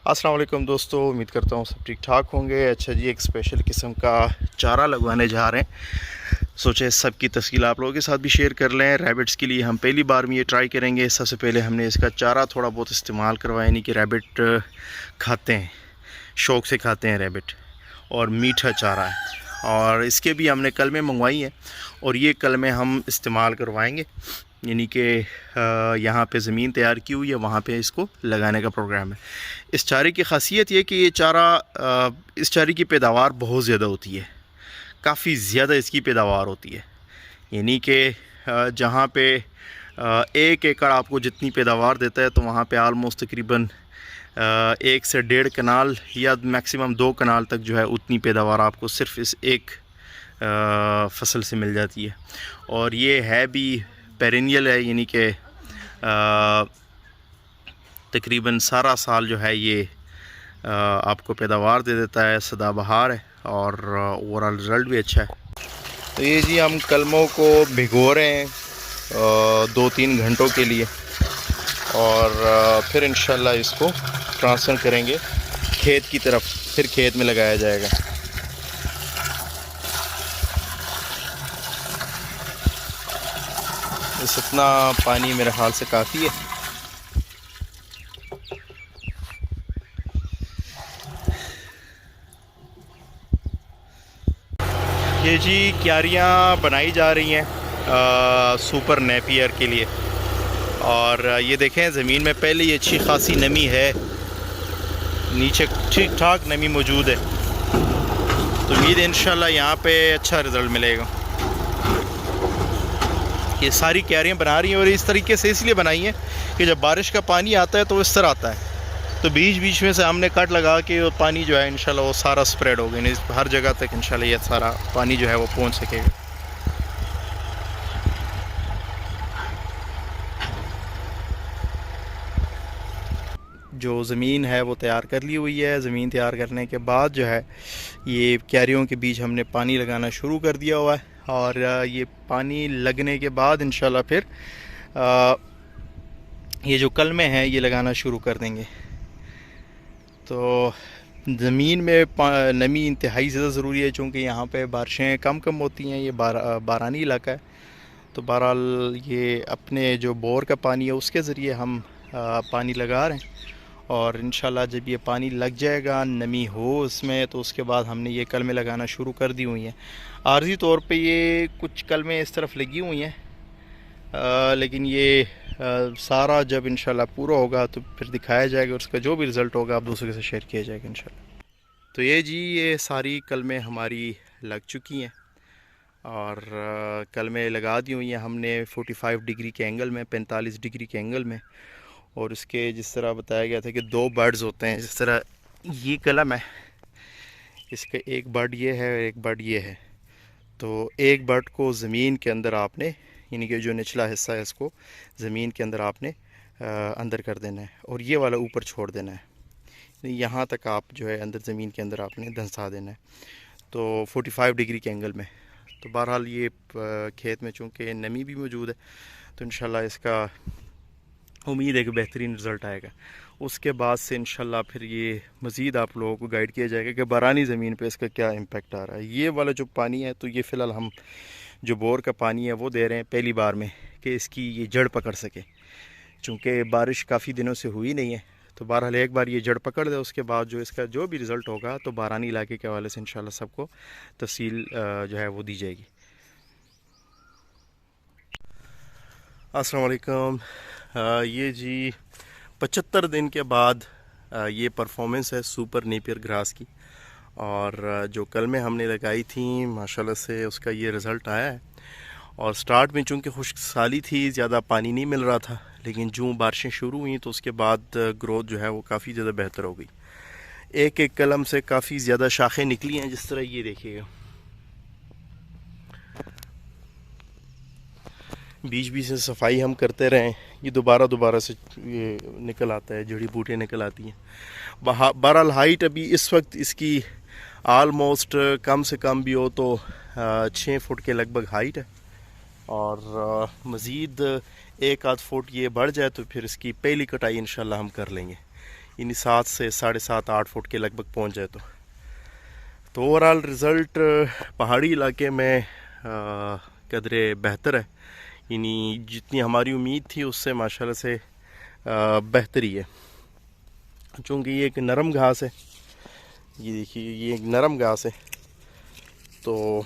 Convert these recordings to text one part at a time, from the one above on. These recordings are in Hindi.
अस्सलाम वालेकुम दोस्तों, उम्मीद करता हूँ सब ठीक ठाक होंगे। अच्छा जी, एक स्पेशल किस्म का चारा लगवाने जा रहे हैं। सोचे सबकी तफसील आप लोगों के साथ भी शेयर कर लें। रैबिट्स के लिए हम पहली बार में ये ट्राई करेंगे। सबसे पहले हमने इसका चारा थोड़ा बहुत इस्तेमाल करवाया, यानी कि रैबिट खाते हैं, शौक़ से खाते हैं रैबिट, और मीठा चारा है। और इसके भी हमने कलमें मंगवाई हैं और ये कलमें हम इस्तेमाल करवाएंगे, यानी कि यहाँ पे ज़मीन तैयार की हुई है, वहाँ पे इसको लगाने का प्रोग्राम है। इस चारे की ख़ासियत ये कि ये चारा इस चारे की पैदावार बहुत ज़्यादा होती है, काफ़ी ज़्यादा इसकी पैदावार होती है। यानी कि जहाँ पे 1 एकड़ आपको जितनी पैदावार देता है, तो वहाँ पे आलमोस्ट तकरीबन 1 से 1.5 कनाल या मैक्सिमम 2 कनाल तक जो है उतनी पैदावार आपको सिर्फ इस एक फसल से मिल जाती है। और ये है भी पेरेनियल है, यानी कि तकरीबन सारा साल जो है ये आपको पैदावार दे देता है, सदाबहार है और ओवरऑल रिज़ल्ट भी अच्छा है। तो ये जी हम कलमों को भिगो रहे हैं 2-3 घंटों के लिए, और फिर इंशाल्लाह इसको ट्रांसफ़र करेंगे खेत की तरफ, फिर खेत में लगाया जाएगा। बस इतना पानी मेरे ख्याल से काफ़ी है। ये जी क्यारियाँ बनाई जा रही हैं सुपर नेपियर के लिए, और ये देखें ज़मीन में पहले ही अच्छी खासी नमी है, नीचे ठीक ठाक नमी मौजूद है। तो उम्मीद है इंशाल्लाह यहाँ पे अच्छा रिज़ल्ट मिलेगा। ये सारी क्यारियाँ बना रही हैं और इस तरीके से इसलिए बनाई हैं कि जब बारिश का पानी आता है तो इस तरह आता है, तो बीच बीच में से हमने कट लगा के वो पानी जो है इंशाल्लाह वो सारा स्प्रेड हो गया, हर जगह तक इंशाल्लाह ये सारा पानी जो है वो पहुंच सकेगा। जो ज़मीन है वो तैयार कर ली हुई है। ज़मीन तैयार करने के बाद जो है ये क्यारियों के बीच हमने पानी लगाना शुरू कर दिया हुआ है, और ये पानी लगने के बाद इंशाल्लाह फिर ये जो कलमें हैं ये लगाना शुरू कर देंगे। तो ज़मीन में नमी इंतहाई ज़्यादा ज़रूरी है, चूँकि यहाँ पे बारिशें कम होती हैं, ये बारानी इलाका है। तो बहरहाल ये अपने जो बोर का पानी है उसके ज़रिए हम पानी लगा रहे हैं, और इंशाल्लाह जब ये पानी लग जाएगा, नमी हो उसमें, तो उसके बाद हमने ये कलमें लगाना शुरू कर दी हुई हैं। आर्जी तौर पे ये कुछ कलमें इस तरफ लगी हुई हैं, लेकिन ये सारा जब इंशाल्लाह पूरा होगा तो फिर दिखाया जाएगा, उसका जो भी रिज़ल्ट होगा आप दूसरों से शेयर किया जाएगा इंशाल्लाह। तो ये जी ये सारी कलमें हमारी लग चुकी हैं, और कलमें लगा दी हुई हैं हमने 45 डिग्री के एंगल में, 45 डिग्री के एंगल में। और इसके जिस तरह बताया गया था कि 2 बर्ड्स होते हैं, जिस तरह ये कलम है, इसका एक बर्ड ये है और एक बर्ड ये है। तो एक बर्ड को ज़मीन के अंदर आपने, यानी कि जो निचला हिस्सा है इसको ज़मीन के अंदर आपने अंदर कर देना है, और ये वाला ऊपर छोड़ देना है। यहाँ तक आप जो है अंदर ज़मीन के अंदर आपने धंसा देना है, तो 45 डिग्री के एंगल में। तो बहरहाल ये खेत में चूँकि नमी भी मौजूद है, तो इंशाल्लाह इसका उम्मीद है कि बेहतरीन रिज़ल्ट आएगा। उसके बाद से इंशाल्लाह फिर ये मज़ीद आप लोगों को गाइड किया जाएगा कि बारानी ज़मीन पे इसका क्या इम्पेक्ट आ रहा है। ये वाला जो पानी है, तो ये फ़िलहाल हम जो बोर का पानी है वो दे रहे हैं पहली बार में, कि इसकी ये जड़ पकड़ सके, चूँकि बारिश काफ़ी दिनों से हुई नहीं है। तो बहरहाल एक बार ये जड़ पकड़ दे, उसके बाद जो इसका जो भी रिज़ल्ट होगा तो बारानी इलाके के हवाले से इंशाल्लाह सबको तफसील जो है वो दी जाएगी। अस्सलाम वालेकुम। ये जी 75 दिन के बाद ये परफॉर्मेंस है सुपर नेपियर ग्रास की, और जो कलमें हमने लगाई थी माशाल्लाह से उसका ये रिज़ल्ट आया है। और स्टार्ट में चूँकि खुश्क साली थी, ज़्यादा पानी नहीं मिल रहा था, लेकिन जो बारिशें शुरू हुई तो उसके बाद ग्रोथ जो है वो काफ़ी ज़्यादा बेहतर हो गई। एक एक कलम से काफ़ी ज़्यादा शाखें निकली हैं, जिस तरह ये देखिएगा, बीच बीच से सफाई हम करते रहें, ये दोबारा से ये निकल आता है, जड़ी बूटियाँ निकल आती हैं। बहरहाल हाइट अभी इस वक्त इसकी आलमोस्ट कम से कम भी हो तो 6 फुट के लगभग हाइट है, और मज़ीद 1 आध फुट ये बढ़ जाए तो फिर इसकी पहली कटाई इंशाल्लाह हम कर लेंगे। यानी 7 से 7.5 8 फुट के लगभग पहुंच जाए तो ओवरऑल रिज़ल्ट पहाड़ी इलाके में कदरे बेहतर है, यानी जितनी हमारी उम्मीद थी उससे माशाल्लाह से बेहतर ही है। चूँकि ये एक नरम घास है, ये देखिए ये एक नरम घास है, तो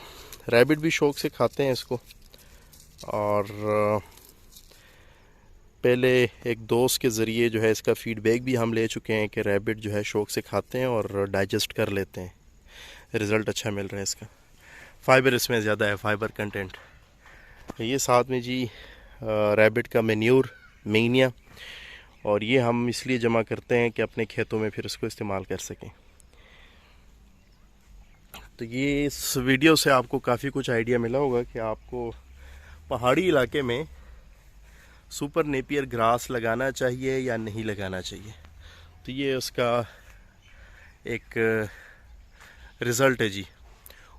रैबिट भी शौक़ से खाते हैं इसको। और पहले एक दोस्त के ज़रिए जो है इसका फ़ीडबैक भी हम ले चुके हैं कि रैबिट जो है शौक़ से खाते हैं और डाइजेस्ट कर लेते हैं। रिज़ल्ट अच्छा मिल रहा है इसका। फ़ाइबर इसमें ज़्यादा है, फ़ाइबर कंटेंट। ये साथ में जी रैबिट का मैन्योर मेनिया, और ये हम इसलिए जमा करते हैं कि अपने खेतों में फिर इसको इस्तेमाल कर सकें। तो ये इस वीडियो से आपको काफ़ी कुछ आइडिया मिला होगा कि आपको पहाड़ी इलाके में सुपर नेपियर ग्रास लगाना चाहिए या नहीं लगाना चाहिए। तो ये उसका एक रिज़ल्ट है जी।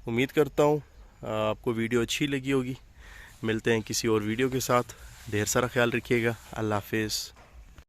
उम्मीद करता हूँ आपको वीडियो अच्छी लगी होगी। मिलते हैं किसी और वीडियो के साथ। ढेर सारा ख्याल रखिएगा। अल्लाह हाफिज़।